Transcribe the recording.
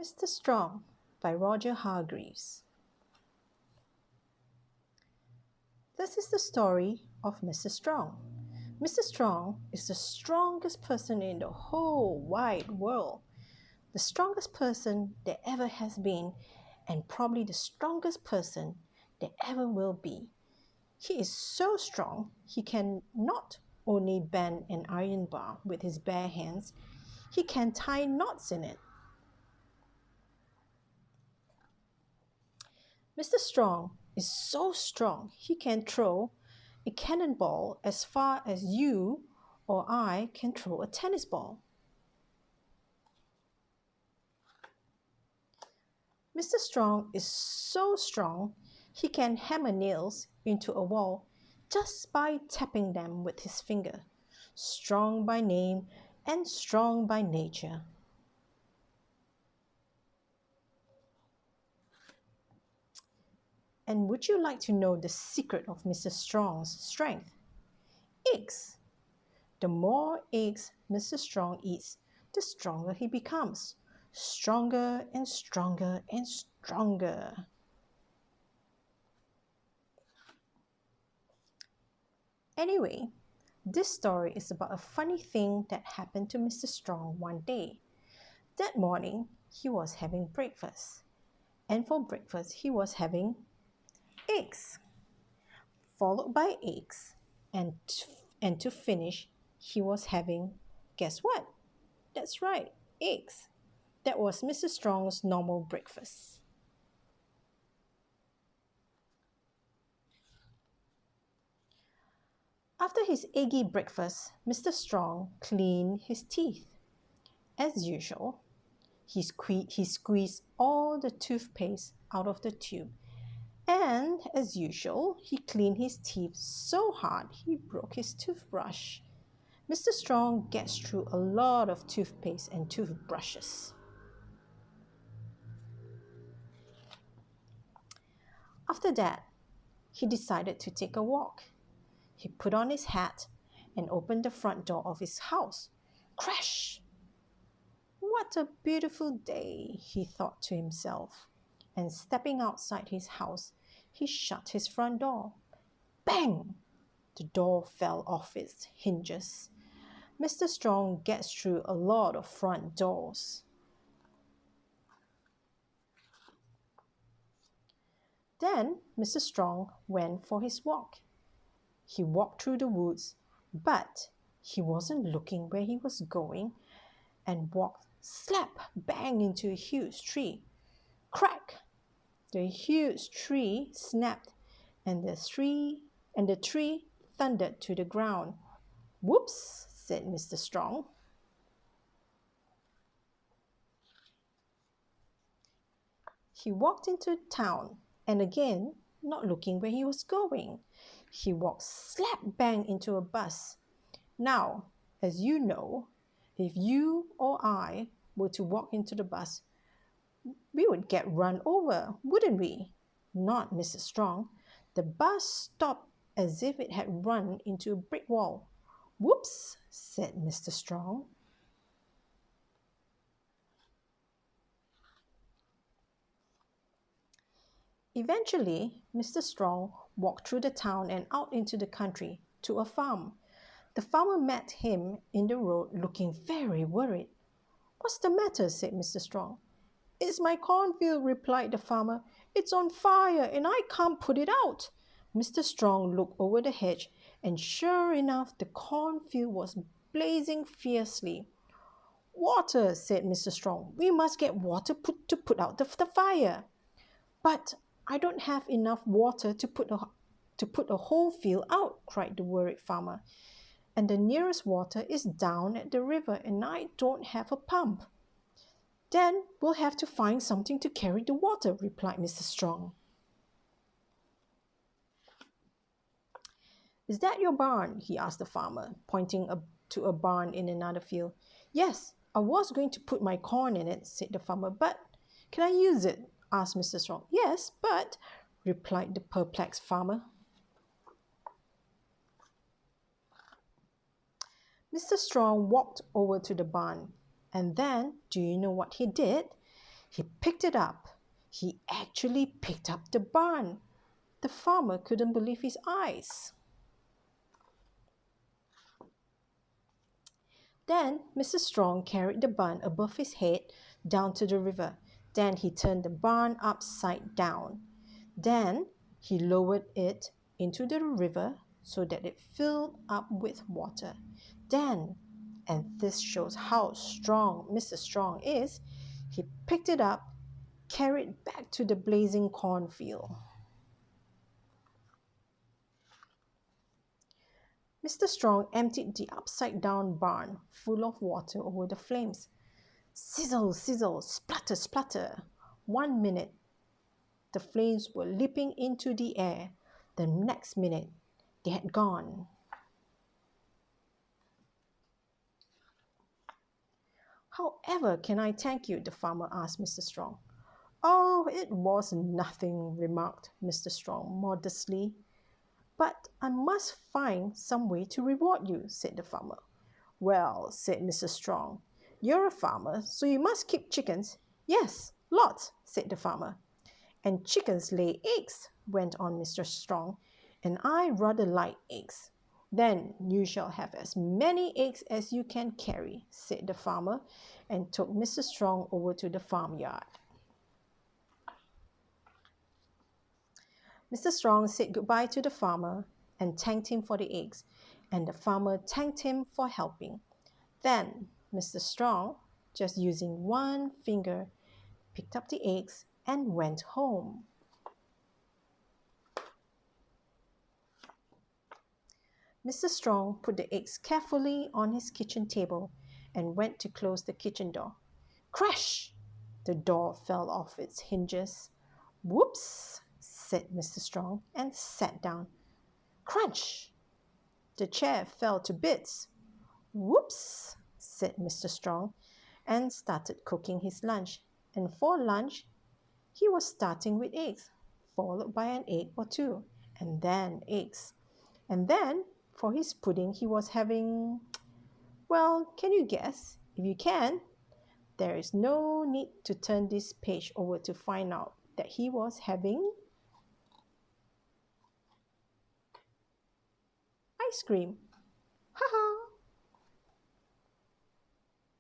Mr. Strong by Roger Hargreaves. This is the story of Mr. Strong. Mr. Strong is the strongest person in the whole wide world. The strongest person there ever has been, and probably the strongest person there ever will be. He is so strong, he can not only bend an iron bar with his bare hands, he can tie knots in it. Mr. Strong is so strong he can throw a cannonball as far as you or I can throw a tennis ball. Mr. Strong is so strong he can hammer nails into a wall just by tapping them with his finger. Strong by name and strong by nature. And would you like to know the secret of Mr. Strong's strength? Eggs. The more eggs Mr. Strong eats, the stronger he becomes. Stronger and stronger and stronger. Anyway, this story is about a funny thing that happened to Mr. Strong one day. That morning, he was having breakfast. And for breakfast, he was having eggs, followed by eggs. And to finish, he was having, guess what? That's right, eggs. That was Mr. Strong's normal breakfast. After his eggy breakfast, Mr. Strong cleaned his teeth. As usual, he squeezed all the toothpaste out of the tube. And as usual, he cleaned his teeth so hard he broke his toothbrush. Mr. Strong gets through a lot of toothpaste and toothbrushes. After that, he decided to take a walk. He put on his hat and opened the front door of his house. Crash! What a beautiful day, he thought to himself. And stepping outside his house, he shut his front door. Bang! The door fell off its hinges. Mr. Strong gets through a lot of front doors. Then Mr. Strong went for his walk. He walked through the woods, but he wasn't looking where he was going and walked slap bang into a huge tree. Crack! The huge tree snapped and the tree thundered to the ground. Whoops, said Mr. Strong. He walked into town and again, not looking where he was going, he walked slap bang into a bus. Now, as you know, if you or I were to walk into the bus, we would get run over, wouldn't we? Not Mr. Strong. The bus stopped as if it had run into a brick wall. Whoops, said Mr. Strong. Eventually, Mr. Strong walked through the town and out into the country to a farm. The farmer met him in the road looking very worried. What's the matter? Said Mr. Strong. It's my cornfield, replied the farmer. It's on fire and I can't put it out. Mr. Strong looked over the hedge and sure enough, the cornfield was blazing fiercely. Water, said Mr. Strong. We must get water to put out the fire. But I don't have enough water to put a whole field out, cried the worried farmer. And the nearest water is down at the river and I don't have a pump. Then we'll have to find something to carry the water, replied Mr. Strong. Is that your barn? He asked the farmer, pointing to a barn in another field. Yes, I was going to put my corn in it, said the farmer, but can I use it? Asked Mr. Strong. Yes, but, replied the perplexed farmer. Mr. Strong walked over to the barn, and then, do you know what he did? He picked it up. He actually picked up the bun. The farmer couldn't believe his eyes. Then Mr. Strong carried the bun above his head down to the river. Then he turned the barn upside down. Then he lowered it into the river so that it filled up with water. Then, and this shows how strong Mr. Strong is, he picked it up, carried it back to the blazing cornfield. Mr. Strong emptied the upside down barn full of water over the flames. Sizzle, sizzle, splutter, splutter. 1 minute, the flames were leaping into the air. The next minute, they had gone. However can I thank you? The farmer asked Mr. Strong. Oh, it was nothing, remarked Mr. Strong modestly. But I must find some way to reward you, said the farmer. Well, said Mr. Strong, you're a farmer, so you must keep chickens. Yes, lots, said the farmer. And chickens lay eggs, went on Mr. Strong, and I rather like eggs. Then you shall have as many eggs as you can carry, said the farmer, and took Mr. Strong over to the farmyard. Mr. Strong said goodbye to the farmer and thanked him for the eggs, and the farmer thanked him for helping. Then Mr. Strong, just using one finger, picked up the eggs and went home. Mr. Strong put the eggs carefully on his kitchen table and went to close the kitchen door. Crash! The door fell off its hinges. Whoops! Said Mr. Strong and sat down. Crunch! The chair fell to bits. Whoops! Said Mr. Strong and started cooking his lunch. And for lunch, he was starting with eggs, followed by an egg or two, and then eggs. And then, for his pudding, he was having, well, can you guess? If you can, there is no need to turn this page over to find out that he was having ice cream. Ha ha!